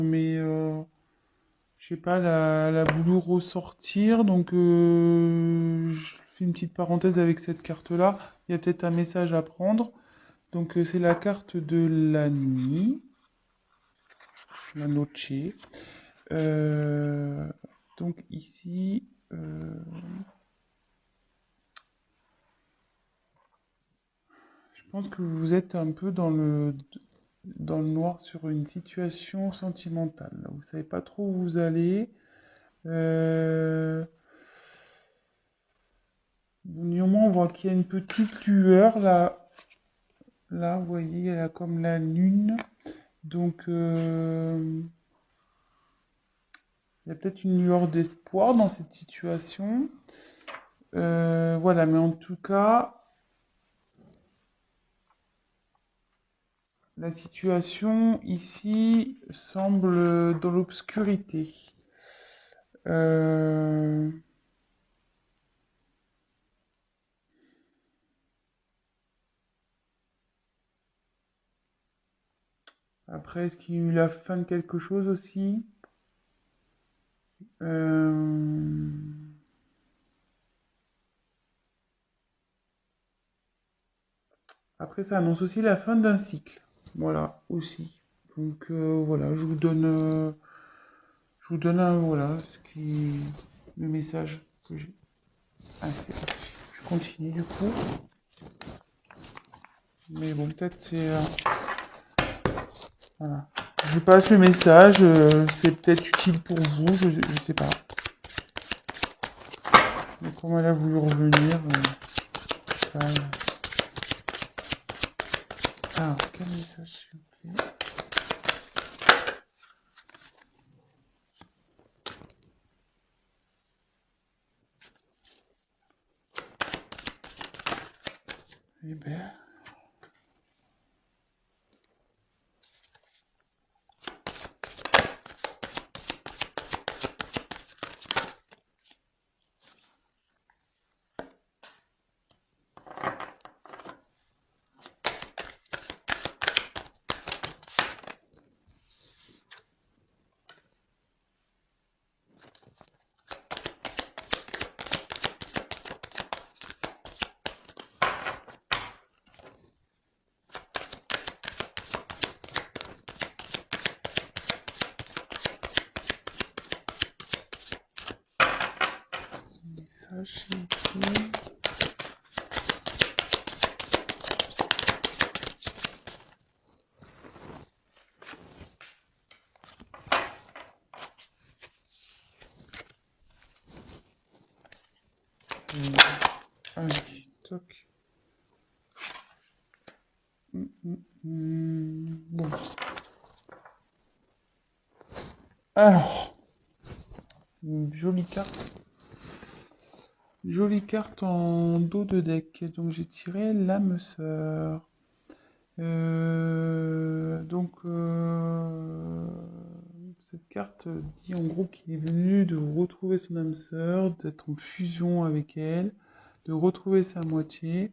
Mais je sais pas, la voulu ressortir, donc je fais une petite parenthèse avec cette carte-là. Il y a peut-être un message à prendre. Donc c'est la carte de la nuit, la noche. Euh, donc ici, je pense que vous êtes un peu dans le noir sur une situation sentimentale. Là. Vous savez pas trop où vous allez. Euh, Néanmoins, on voit qu'il y a une petite lueur là. Là, vous voyez, elle a comme la lune. Donc, il y a peut-être une lueur d'espoir dans cette situation. Voilà, mais en tout cas, la situation ici semble dans l'obscurité. Euh, Après, est-ce qu'il y a eu la fin de quelque chose aussi? Euh, Après, ça annonce aussi la fin d'un cycle. Voilà, aussi. Donc voilà, je vous donne voilà, le message que j'ai. Ah, c'est parti. Je continue du coup. Mais bon, peut-être c'est. Voilà. Je passe le message, c'est peut-être utile pour vous, je sais pas. Mais comme elle a voulu revenir, ça, ah, quel message s'il vous plaît? Eh ben, message s'il vous plaît. Allez, toc. Bon. Alors, une jolie carte. Jolie carte en dos de deck. Donc j'ai tiré l'âme sœur. Cette carte dit en gros qu'il est venu de retrouver son âme sœur, d'être en fusion avec elle, de retrouver sa moitié.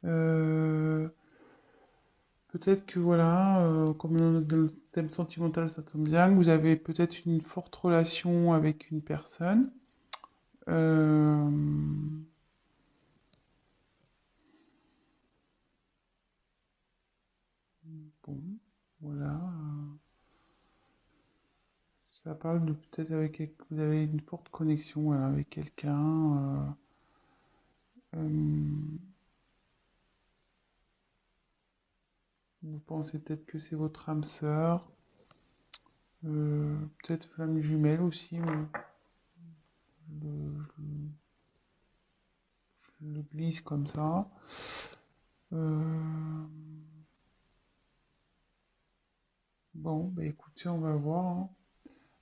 Euh, Peut-être que voilà, comme dans le thème sentimental, ça tombe bien, vous avez peut-être une forte relation avec une personne. Euh, bon, voilà. Ça parle de peut-être vous avez une forte connexion voilà, avec quelqu'un. Euh, Vous pensez peut-être que c'est votre âme sœur. Peut-être flamme jumelle aussi. Je le glisse comme ça. Euh, bon, bah écoutez, on va voir. Hein.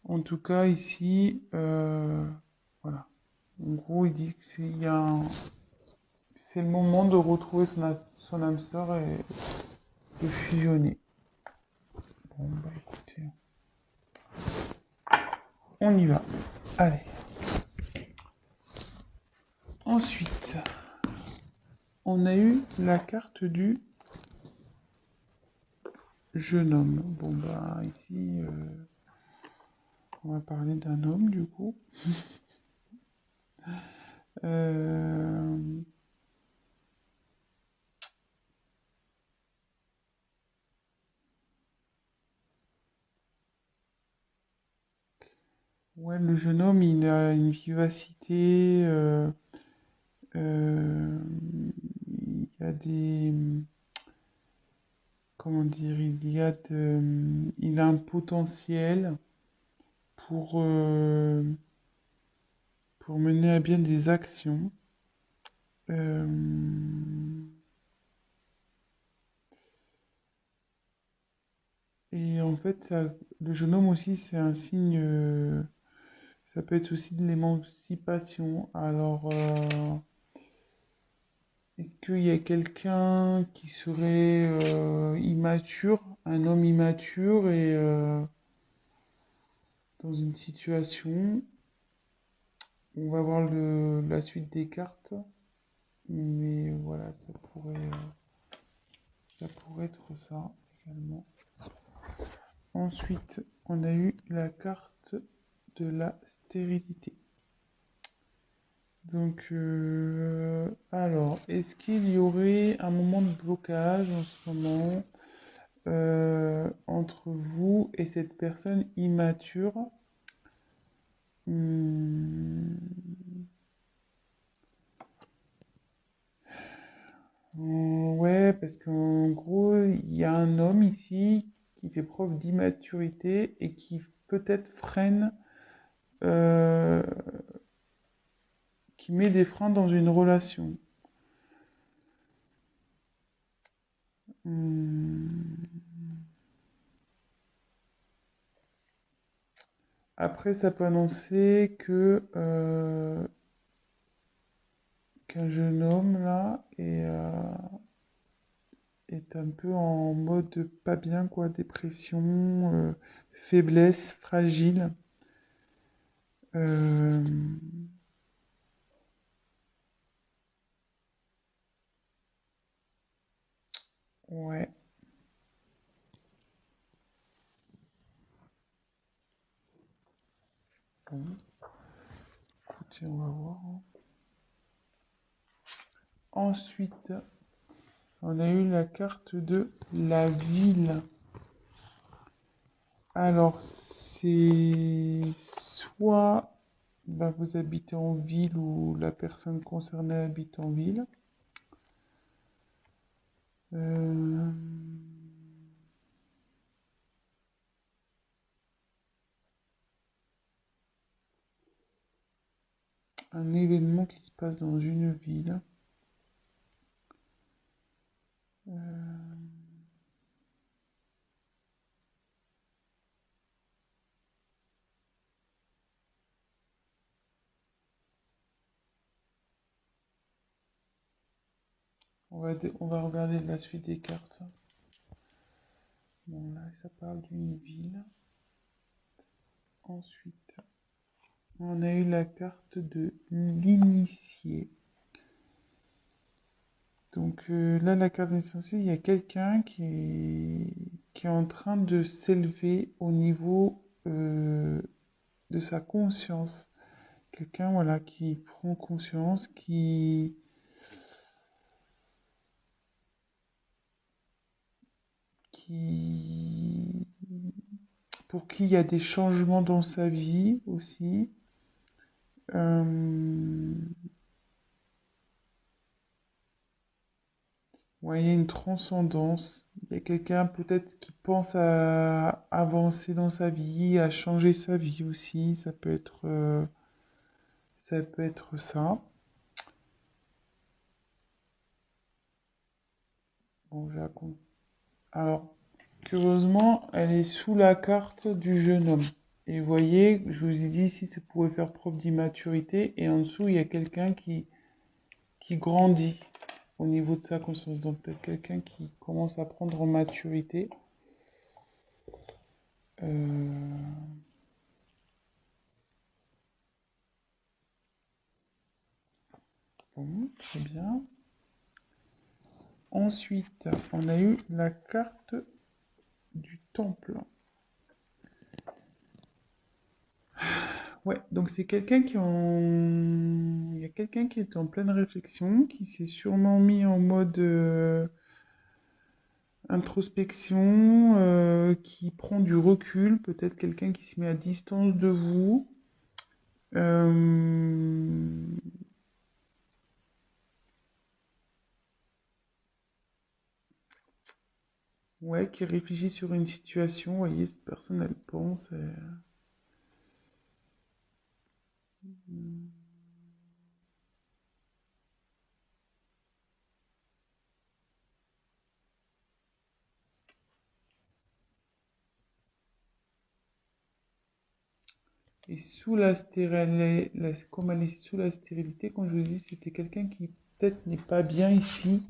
En tout cas, ici, voilà. En gros, il dit que c'est le moment de retrouver son âme sœur et de fusionner. Bon, bah écoutez, on y va. Allez. Ensuite, on a eu la carte du jeune homme. Bon, bah ici, on va parler d'un homme du coup. Euh, Ouais, le jeune homme, il a une vivacité, il y a comment dire, il a un potentiel pour, euh, pour mener à bien des actions. Euh, et en fait, le jeune homme aussi, c'est un signe, ça peut être aussi de l'émancipation. Alors, est-ce qu'il y a quelqu'un qui serait immature, un homme immature et dans une situation, on va voir la suite des cartes, mais voilà, ça pourrait être ça également. Ensuite, on a eu la carte de la stérilité. Donc, alors, est-ce qu'il y aurait un moment de blocage en ce moment entre vous et cette personne immature? Hmm, ouais, parce qu'en gros, il y a un homme ici qui fait preuve d'immaturité et qui peut-être freine, euh, qui met des freins dans une relation. Hmm. Après, ça peut annoncer qu'un jeune homme là est un peu en mode pas bien, quoi, dépression, faiblesse, fragile. Euh, ouais, bon, écoutez, on va voir, hein. Ensuite, on a eu la carte de la ville. Alors, c'est soit bah, vous habitez en ville ou la personne concernée habite en ville. Euh, un événement qui se passe dans une ville. Euh, on va regarder la suite des cartes. Bon, là, ça parle d'une ville. Ensuite, on a eu la carte de l'initié. Donc là, la carte essentielle, il y a quelqu'un qui est en train de s'élever au niveau de sa conscience. Quelqu'un, voilà, qui prend conscience, qui, pour qui il y a des changements dans sa vie aussi. Euh, ouais, il y a une transcendance. Il y a quelqu'un peut-être qui pense à avancer dans sa vie, à changer sa vie aussi. Ça peut être ça. Bon, alors, curieusement, elle est sous la carte du jeune homme. Et vous voyez, je vous ai dit ici, ça pourrait faire preuve d'immaturité. Et en dessous, il y a quelqu'un qui grandit au niveau de sa conscience. Donc, peut-être quelqu'un qui commence à prendre en maturité. Euh, bon, très bien. Ensuite, on a eu la carte du temple. Ouais, donc c'est quelqu'un qui est en... Il y a quelqu'un qui est en pleine réflexion, qui s'est sûrement mis en mode introspection, qui prend du recul, peut-être quelqu'un qui se met à distance de vous. Euh, Ouais, qui réfléchit sur une situation. Vous voyez, cette personne, elle pense. Et sous comme elle est sous la stérilité, quand je vous dis, c'était quelqu'un qui peut-être n'est pas bien ici,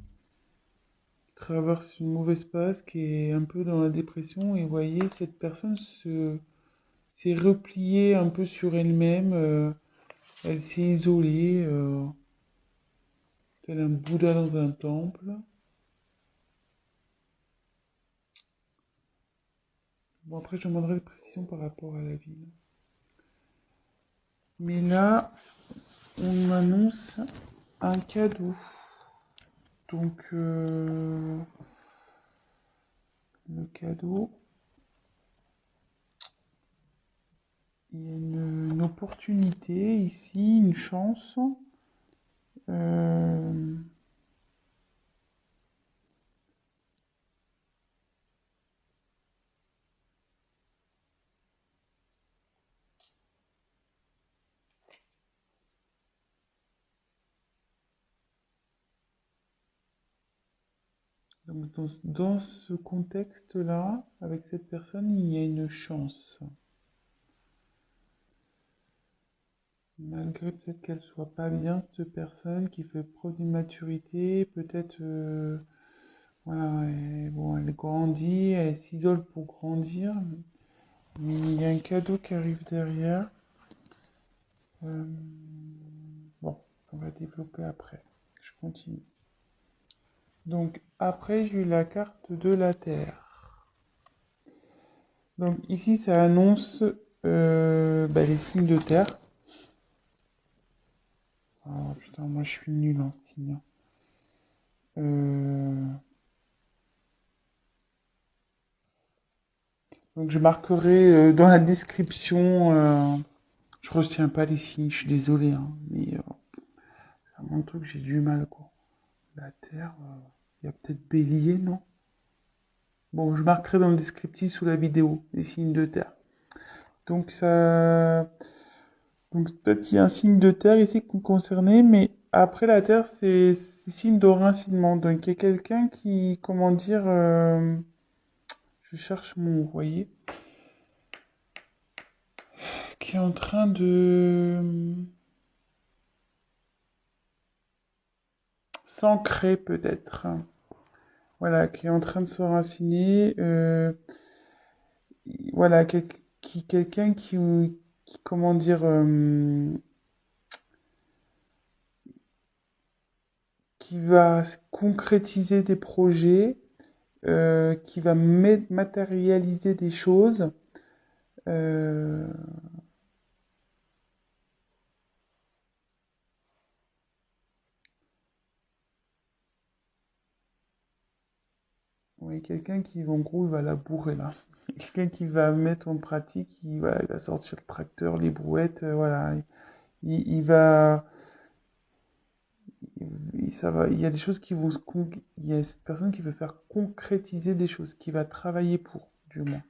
qui traverse une mauvaise passe, qui est un peu dans la dépression. Et vous voyez, cette personne s'est repliée un peu sur elle-même. Elle s'est isolée, tel un Bouddha dans un temple. Bon, après, je demanderai des précisions par rapport à la ville. Mais là, on m'annonce un cadeau. Donc, le cadeau, il y a une opportunité ici, une chance. Euh, donc dans ce contexte-là, avec cette personne, il y a une chance. Malgré peut-être qu'elle soit pas bien, cette personne qui fait preuve d'immaturité, peut-être, voilà, bon, elle grandit, elle s'isole pour grandir, mais il y a un cadeau qui arrive derrière. Euh, bon, on va développer après. Je continue. Donc après, j'ai eu la carte de la Terre. Donc ici, ça annonce les signes de Terre. Oh putain, moi je suis nul en signe. Euh, donc je marquerai dans la description. Je retiens pas les signes, je suis désolé, hein, mais c'est vraiment un truc, j'ai du mal quoi. La Terre, il y a peut-être Bélier, non? Bon, je marquerai dans le descriptif sous la vidéo les signes de Terre. Donc ça, donc peut-être qu'il y a un signe de terre ici concerné, mais après la terre, c'est signe d'enracinement. Donc il y a quelqu'un qui, comment dire, je cherche mon mot, vous voyez, qui est en train de s'ancrer peut-être. Voilà, qui est en train de s'enraciner. Voilà, quelqu'un qui, comment dire, qui va concrétiser des projets, qui va matérialiser des choses. Euh, oui, quelqu'un qui, en gros, il va labourer là. Quelqu'un qui va mettre en pratique, il va sortir le tracteur, les brouettes, voilà. Il va, ça va, il y a des choses qui vont il y a cette personne qui veut faire concrétiser des choses, qui va travailler pour, du moins.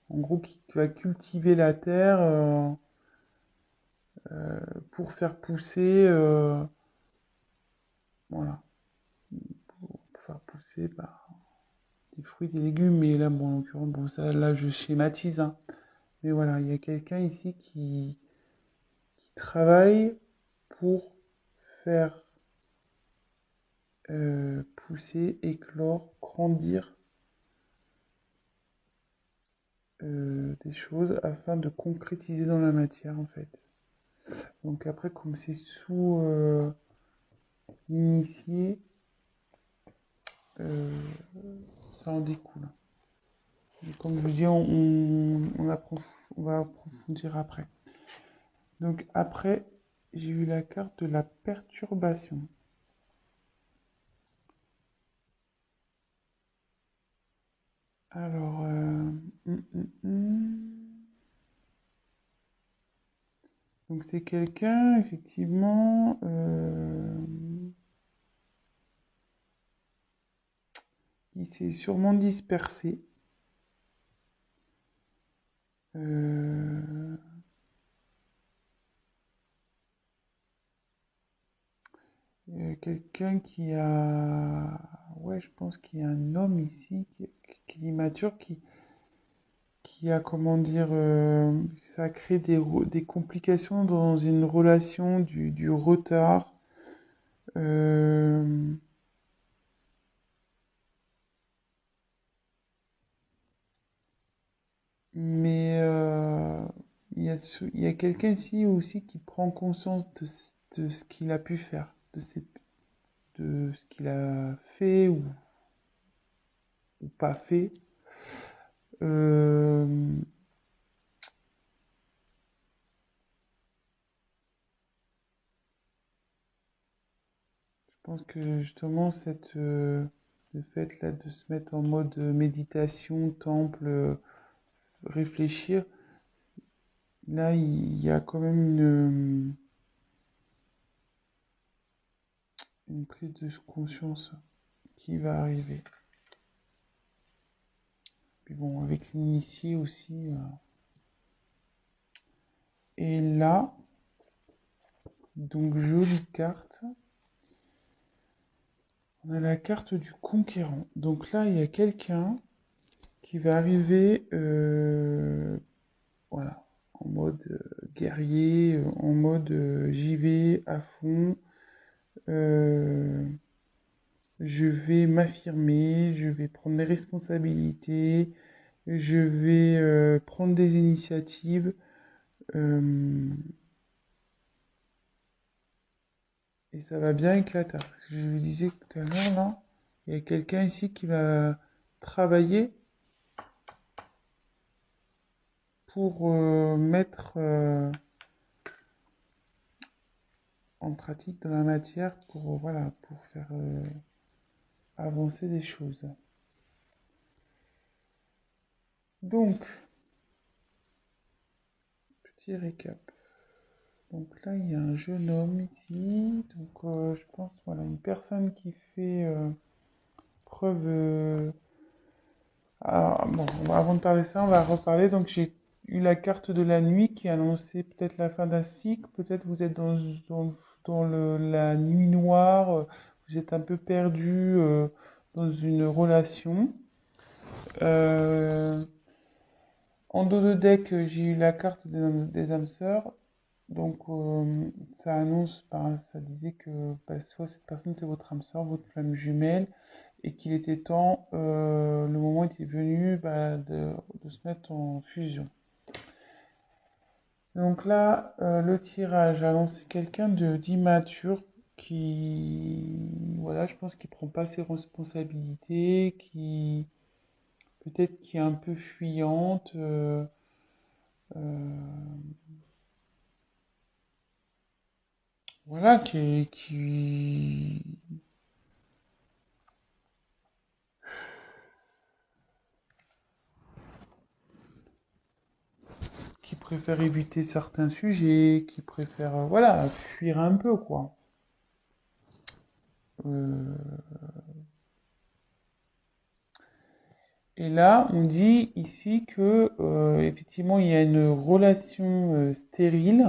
En gros, qui va cultiver la terre pour faire pousser, voilà, pour faire pousser des fruits, des légumes. Mais là, bon, en l'occurrence, bon, ça, là, je schématise, hein. Mais voilà, il y a quelqu'un ici qui travaille pour faire pousser, éclore, grandir des choses afin de concrétiser dans la matière en fait. Donc après, comme c'est sous l'initié, euh, ça en découle. Et comme je vous dis, on va approfondir après. Donc après, j'ai eu la carte de la perturbation. Alors, donc c'est quelqu'un, effectivement, qui s'est sûrement dispersé. Euh, quelqu'un qui a... Ouais, je pense qu'il y a un homme ici qui est immature, qui a, comment dire, ça a créé des complications dans une relation, du retard. Euh, mais il y a quelqu'un ici aussi qui prend conscience de ce qu'il a pu faire, de ce qu'il a fait ou pas fait. Euh, je pense que justement, le fait là, de se mettre en mode méditation, temple, réfléchir, là, il y a quand même une prise de conscience qui va arriver. Puis bon, avec l'initié aussi. Et là, donc jolie carte. On a la carte du conquérant. Donc là, il y a quelqu'un qui va arriver, voilà, en mode guerrier, en mode j'y vais à fond, euh, je vais m'affirmer, je vais prendre mes responsabilités, je vais prendre des initiatives. euh, et ça va bien éclater. Je vous disais tout à l'heure, là, il y a quelqu'un ici qui va travailler pour mettre en pratique dans la matière pour, voilà, pour faire avancer des choses. Donc, petit récap. Donc là, il y a un jeune homme ici. Donc, je pense, voilà, une personne qui fait preuve. Bon, avant de parler de ça, on va reparler. Donc, j'ai eu la carte de la nuit qui annonçait peut-être la fin d'un cycle. Peut-être vous êtes dans la nuit noire. Vous êtes un peu perdu dans une relation. Euh, En dos de deck, j'ai eu la carte des âmes sœurs. Donc, ça annonce, ça disait que soit cette personne c'est votre âme sœur, votre flamme jumelle, et qu'il était temps, le moment était venu de se mettre en fusion. Donc là, le tirage a lancé quelqu'un d'immature voilà, je pense qu'il prend pas ses responsabilités, peut-être qui est un peu fuyante. Euh, voilà, qui préfère éviter certains sujets, qui préfère, voilà, fuir un peu, quoi. Euh, et là, on dit ici que, effectivement, il y a une relation stérile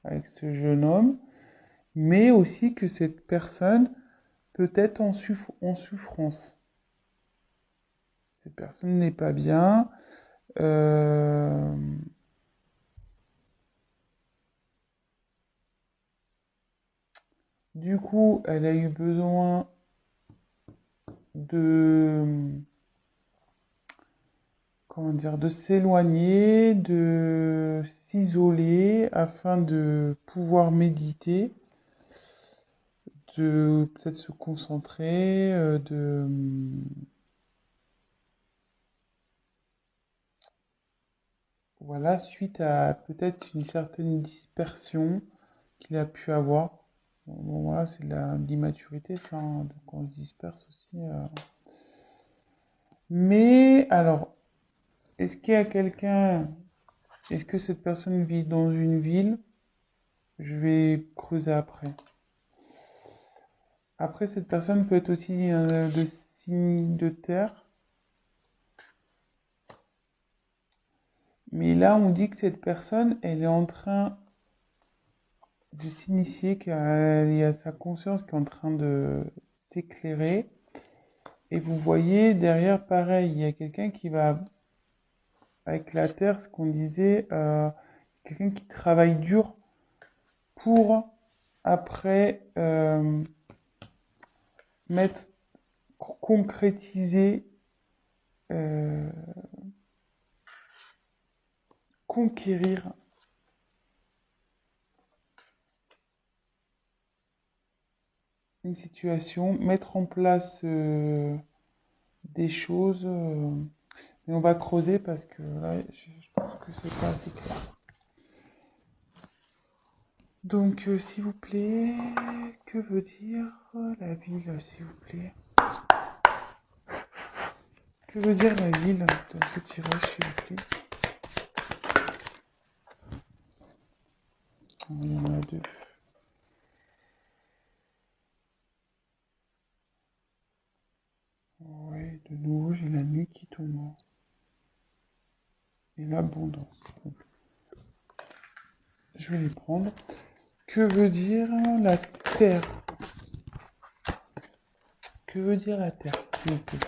avec ce jeune homme, mais aussi que cette personne peut être en souffrance. Cette personne n'est pas bien. Euh, du coup, elle a eu besoin de, comment dire, de s'éloigner, de s'isoler afin de pouvoir méditer, de peut-être se concentrer, voilà, suite à peut-être une certaine dispersion qu'il a pu avoir. Bon, voilà, c'est de l'immaturité, ça, hein, donc on se disperse aussi. Mais alors, est-ce qu'il y a quelqu'un, est-ce que cette personne vit dans une ville? Je vais creuser après. Après, cette personne peut être aussi de signe de terre. Mais là, on dit que cette personne, elle est en train de s'initier, qu'il y a sa conscience qui est en train de s'éclairer. Et vous voyez, derrière, pareil, il y a quelqu'un qui va, avec la terre, ce qu'on disait, quelqu'un qui travaille dur pour, après, mettre, concrétiser, euh, conquérir une situation, mettre en place des choses. Mais on va creuser parce que là, je pense que c'est pas assez clair. Donc, s'il vous plaît, que veut dire la ville, s'il vous plaît? Que veut dire la ville dans ce tirage, s'il vous plaît? Oh, il y en a deux. Ouais, de nouveau, j'ai la nuit qui tombe. Et l'abondance. Donc, je vais les prendre. Que veut dire la terre? Que veut dire la terre, s'il vous plaît?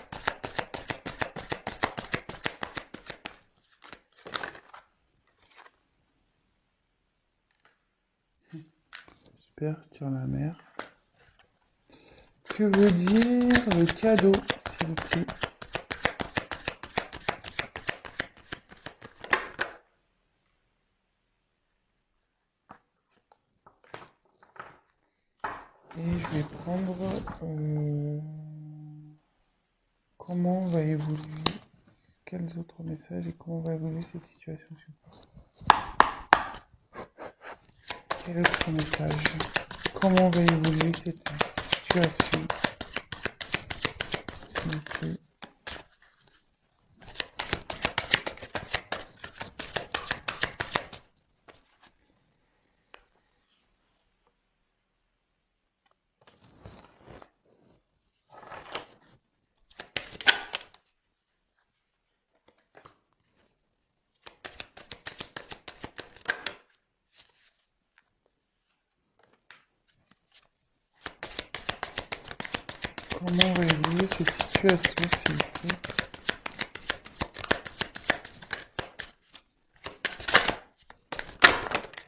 Super, tire la mer. Que veut dire le cadeau, s'il vous plaît? Et je vais prendre comment va évoluer, quels autres messages et comment va évoluer cette situation, s'il vous plaît? Quel autre message? Comment va évoluer cette situation, s'il vous plaît? Comment va évoluer cette situation, s'il vous plaît?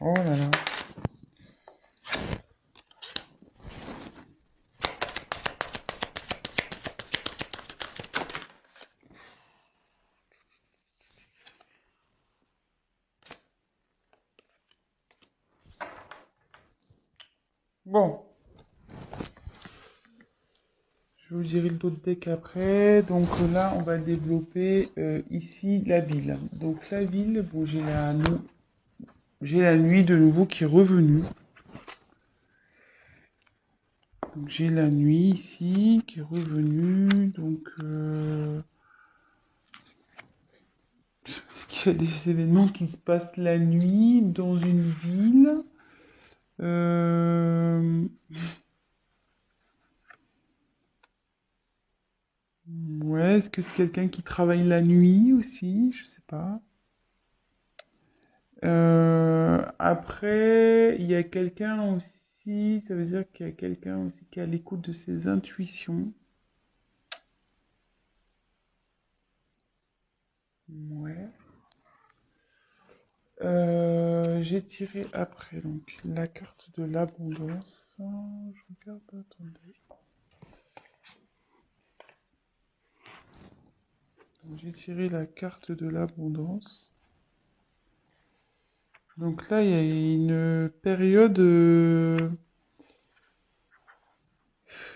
Oh là là. Bon, je vous dirai d'autres decks après. Donc là, on va développer ici la ville. Donc la ville, bon, j'ai la nuit de nouveau qui est revenue. Donc j'ai la nuit ici qui est revenue. Donc est-ce qu'il y a des événements qui se passent la nuit dans une ville? Ouais, est-ce que c'est quelqu'un qui travaille la nuit aussi? Je sais pas. Après, il y a quelqu'un aussi, ça veut dire qu'il y a quelqu'un aussi qui est à l'écoute de ses intuitions. Ouais. J'ai tiré après donc la carte de l'abondance. Je regarde, attendez. Donc, j'ai tiré la carte de l'abondance. Donc là, il y a une période.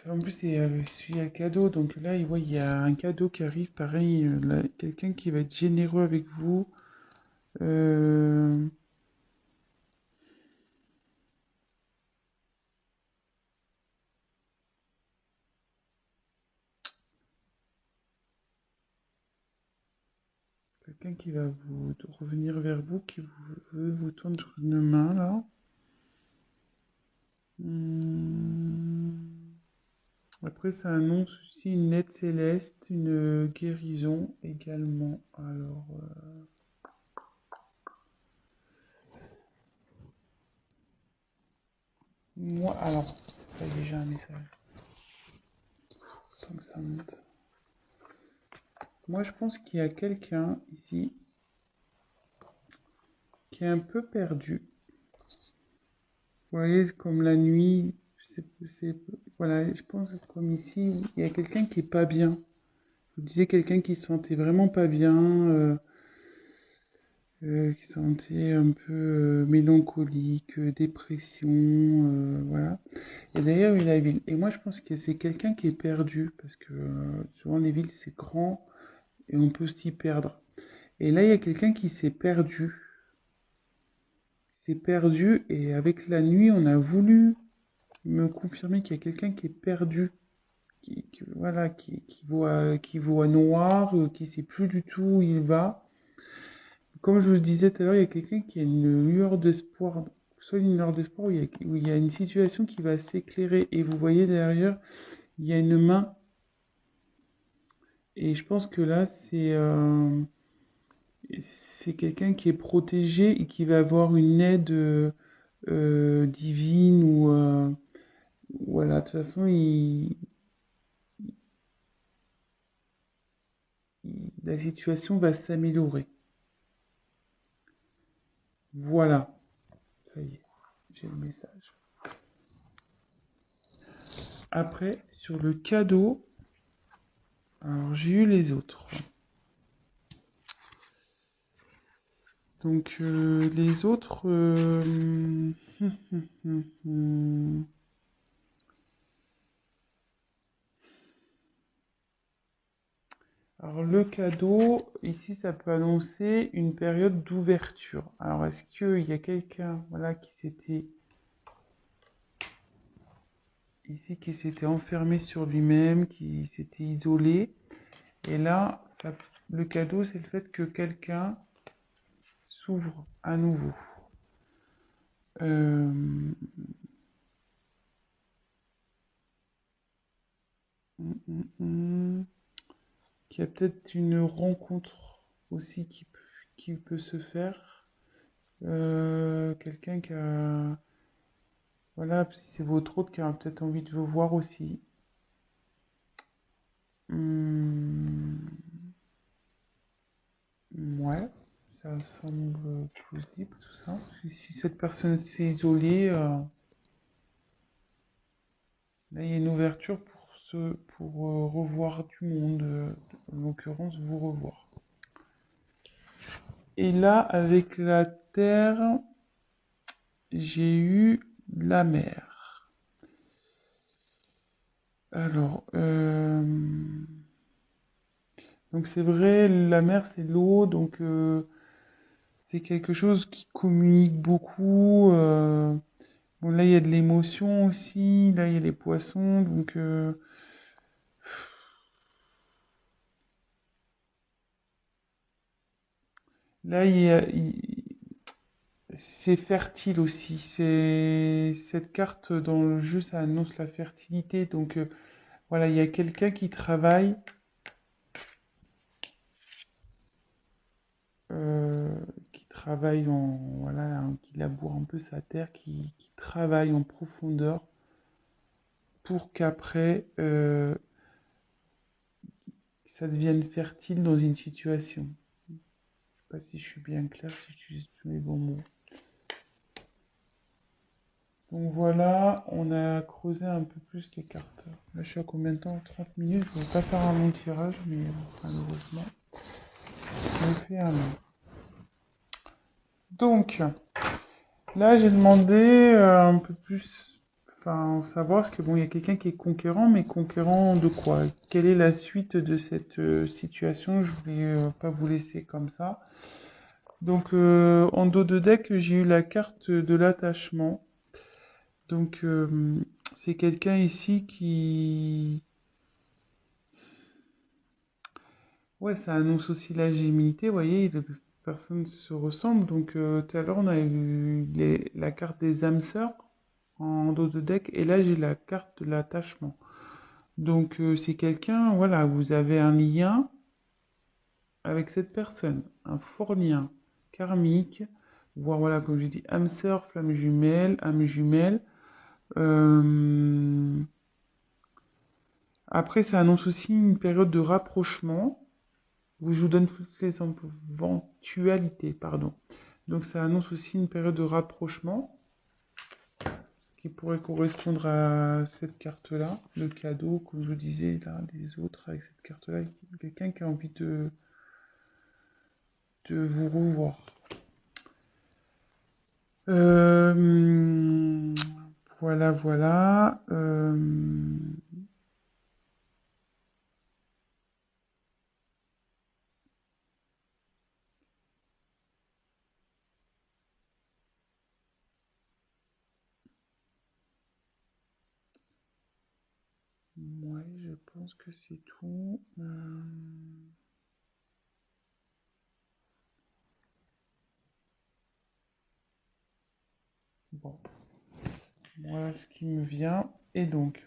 En plus, il y a le cadeau. Donc là, il y a un cadeau qui arrive. Pareil, quelqu'un qui va être généreux avec vous. Euh, Quelqu'un qui va revenir vers vous, qui veut vous tendre une main là. Après, ça annonce aussi une aide céleste, une guérison également. Alors, moi, alors, ça y est, j'ai un message. Tant que ça monte. Moi, je pense qu'il y a quelqu'un ici qui est un peu perdu. Vous voyez, comme la nuit, voilà, je pense que comme ici, il y a quelqu'un qui est pas bien. Je vous disais quelqu'un qui se sentait vraiment pas bien, qui se sentait un peu mélancolique, dépression, voilà. Et d'ailleurs, il a ville. Et moi, je pense que c'est quelqu'un qui est perdu, parce que souvent les villes, c'est grand et on peut s'y perdre. Et là, il y a quelqu'un qui s'est perdu. S'est perdu, et avec la nuit, on a voulu me confirmer qu'il y a quelqu'un qui est perdu, voilà, qui voit noir, qui sait plus du tout où il va. Comme je vous le disais tout à l'heure, il y a quelqu'un qui a une lueur d'espoir, soit une lueur d'espoir où il y a une situation qui va s'éclairer. Et vous voyez derrière, il y a une main. Et je pense que là, c'est quelqu'un qui est protégé et qui va avoir une aide divine ou voilà. De toute façon, la situation va s'améliorer. Voilà, ça y est, j'ai le message. Après, sur le cadeau, alors j'ai eu les autres. Donc les autres, alors le cadeau, ici ça peut annoncer une période d'ouverture. Alors est-ce qu'il y a quelqu'un, voilà, qui s'était enfermé sur lui-même, qui s'était isolé. Et là, le cadeau, c'est le fait que quelqu'un s'ouvre à nouveau. Euh, Qu'il y a peut-être une rencontre aussi qui peut se faire. Quelqu'un qui a... Voilà, si c'est votre autre qui a peut-être envie de vous voir aussi. Hum, ouais, ça semble plausible tout ça. Si cette personne s'est isolée, là il y a une ouverture pour revoir du monde, en l'occurrence vous revoir. Et là, avec la terre, j'ai eu la mer. Alors, donc c'est vrai, la mer c'est l'eau, donc c'est quelque chose qui communique beaucoup. Bon, là il y a de l'émotion aussi, là il y a les poissons, donc là c'est fertile aussi. C'est cette carte dans le jeu, ça annonce la fertilité, donc voilà, il y a quelqu'un euh, qui travaille voilà, hein, qui laboure un peu sa terre, qui travaille en profondeur pour qu'après ça devienne fertile dans une situation. Je sais pas si je suis bien clair, si j'utilise tous les bons mots. Donc voilà, on a creusé un peu plus les cartes. Là, je suis à combien de temps? 30 minutes. Je ne vais pas faire un long tirage, mais malheureusement, je me fais un long. Donc, là, j'ai demandé un peu plus, enfin, savoir, parce que bon, il y a quelqu'un qui est conquérant, mais conquérant de quoi? Quelle est la suite de cette situation? Je voulais pas vous laisser comme ça. Donc, en dos de deck, j'ai eu la carte de l'attachement. Donc, c'est quelqu'un ici qui... Ouais, ça annonce aussi la gémilité, vous voyez, les personnes se ressemblent. Donc, tout à l'heure, on a eu la carte des âmes sœurs en dos de deck, et là, j'ai la carte de l'attachement. Donc, c'est quelqu'un, voilà, vous avez un lien avec cette personne, un fort lien karmique, voire, voilà, comme j'ai dit, âme sœur, flamme jumelle, âme jumelle. Euh, Après, ça annonce aussi une période de rapprochement. Je vous donne toutes les éventualités, pardon. Donc ça annonce aussi une période de rapprochement qui pourrait correspondre à cette carte-là, le cadeau, comme je vous disais, là, des autres avec cette carte-là, quelqu'un qui a envie de vous revoir. Voilà, voilà. Ouais, je pense que c'est tout. Bon, voilà ce qui me vient. Et donc,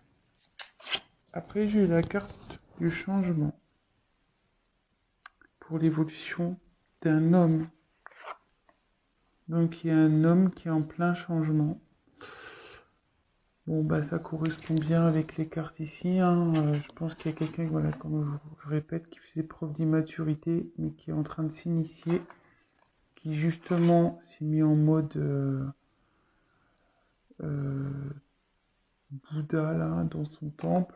après, j'ai eu la carte du changement pour l'évolution d'un homme. Donc, il y a un homme qui est en plein changement. Bon, bah, ça correspond bien avec les cartes ici, hein. Je pense qu'il y a quelqu'un, voilà, comme je répète, qui faisait preuve d'immaturité, mais qui est en train de s'initier, qui justement s'est mis en mode euh, Bouddha, là, dans son temple.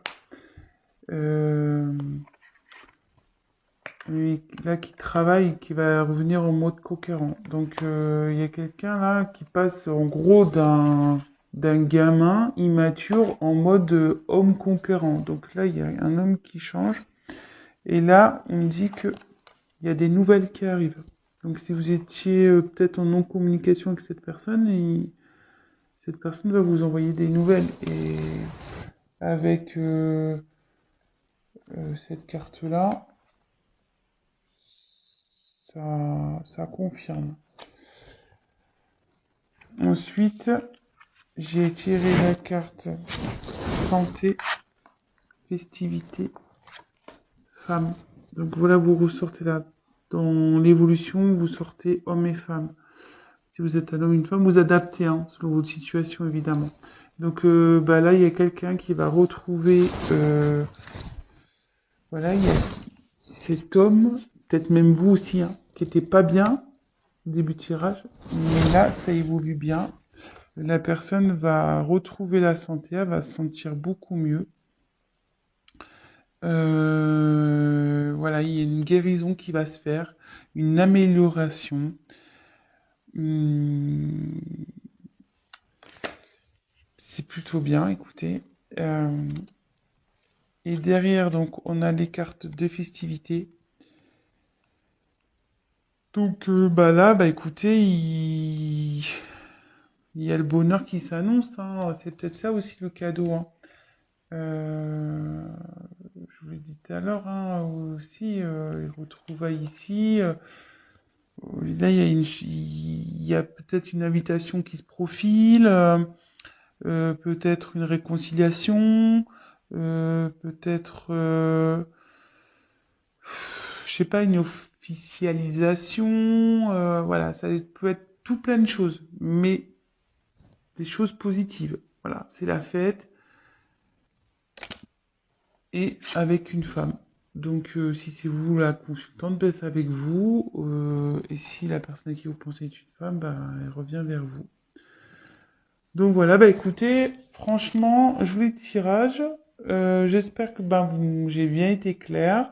Et là, qui travaille, qui va revenir en mode conquérant. Donc, il y a quelqu'un là qui passe en gros d'un gamin immature en mode homme conquérant. Donc là, il y a un homme qui change. Et là, on me dit que il y a des nouvelles qui arrivent. Donc, si vous étiez peut-être en non-communication avec cette personne, cette personne va vous envoyer des nouvelles. Et avec cette carte-là, ça confirme. Ensuite, j'ai tiré la carte santé, festivité, femme. Donc voilà, vous ressortez là. Dans l'évolution, vous sortez homme et femme. Si vous êtes un homme, une femme, vous adaptez, hein, selon votre situation, évidemment. Donc bah là, il y a quelqu'un qui va retrouver... voilà, il y a cet homme, peut-être même vous aussi, hein, qui était pas bien, début de tirage. Mais là, ça évolue bien. La personne va retrouver la santé, elle va se sentir beaucoup mieux. Voilà, il y a une guérison qui va se faire, une amélioration. Hum, c'est plutôt bien, écoutez. Et derrière, donc, on a les cartes de festivité. Donc, bah là, bah écoutez, il y a le bonheur qui s'annonce, hein. C'est peut-être ça aussi le cadeau, hein. Euh, je vous l'ai dit tout à l'heure, hein, aussi, les retrouvailles ici. Là, il y a peut-être une invitation qui se profile, peut-être une réconciliation, peut-être, je sais pas, une officialisation. Voilà, ça peut être tout plein de choses, mais des choses positives. Voilà, c'est la fête et avec une femme. Donc, si c'est vous la consultante, ben, c'est avec vous. Et si la personne à qui vous pensez est une femme, ben, elle revient vers vous. Donc voilà, bah écoutez, franchement, joli tirage. J'espère que ben, j'ai bien été clair.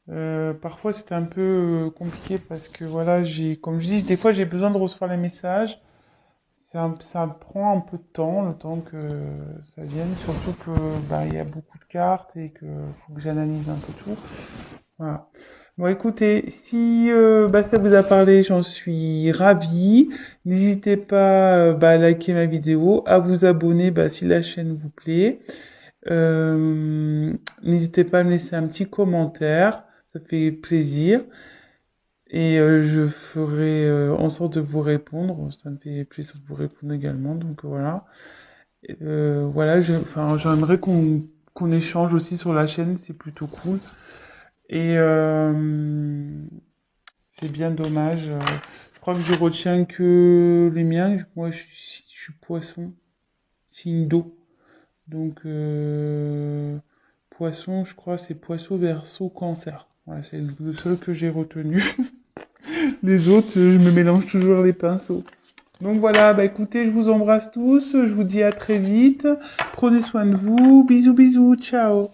Parfois c'était un peu compliqué parce que voilà, comme je dis, des fois j'ai besoin de recevoir les messages. Ça prend un peu de temps, le temps que ça vienne, surtout que bah, il y a beaucoup de cartes et que faut que j'analyse un peu tout. Voilà. Bon, écoutez, si ça vous a parlé, j'en suis ravie. N'hésitez pas à liker ma vidéo, à vous abonner si la chaîne vous plaît. N'hésitez pas à me laisser un petit commentaire, ça fait plaisir. Et je ferai en sorte de vous répondre. Ça me fait plaisir de vous répondre également. Donc voilà. Voilà, j'aimerais qu'on échange aussi sur la chaîne, c'est plutôt cool. Et c'est bien dommage. Je crois que je retiens que les miens. Moi, je suis poisson, signe d'eau. Donc, poisson, je crois, c'est poisson, verseau, cancer. Voilà, c'est le seul que j'ai retenu. Les autres, je me mélange toujours les pinceaux. Donc voilà, écoutez, je vous embrasse tous. Je vous dis à très vite. Prenez soin de vous. Bisous, bisous. Ciao.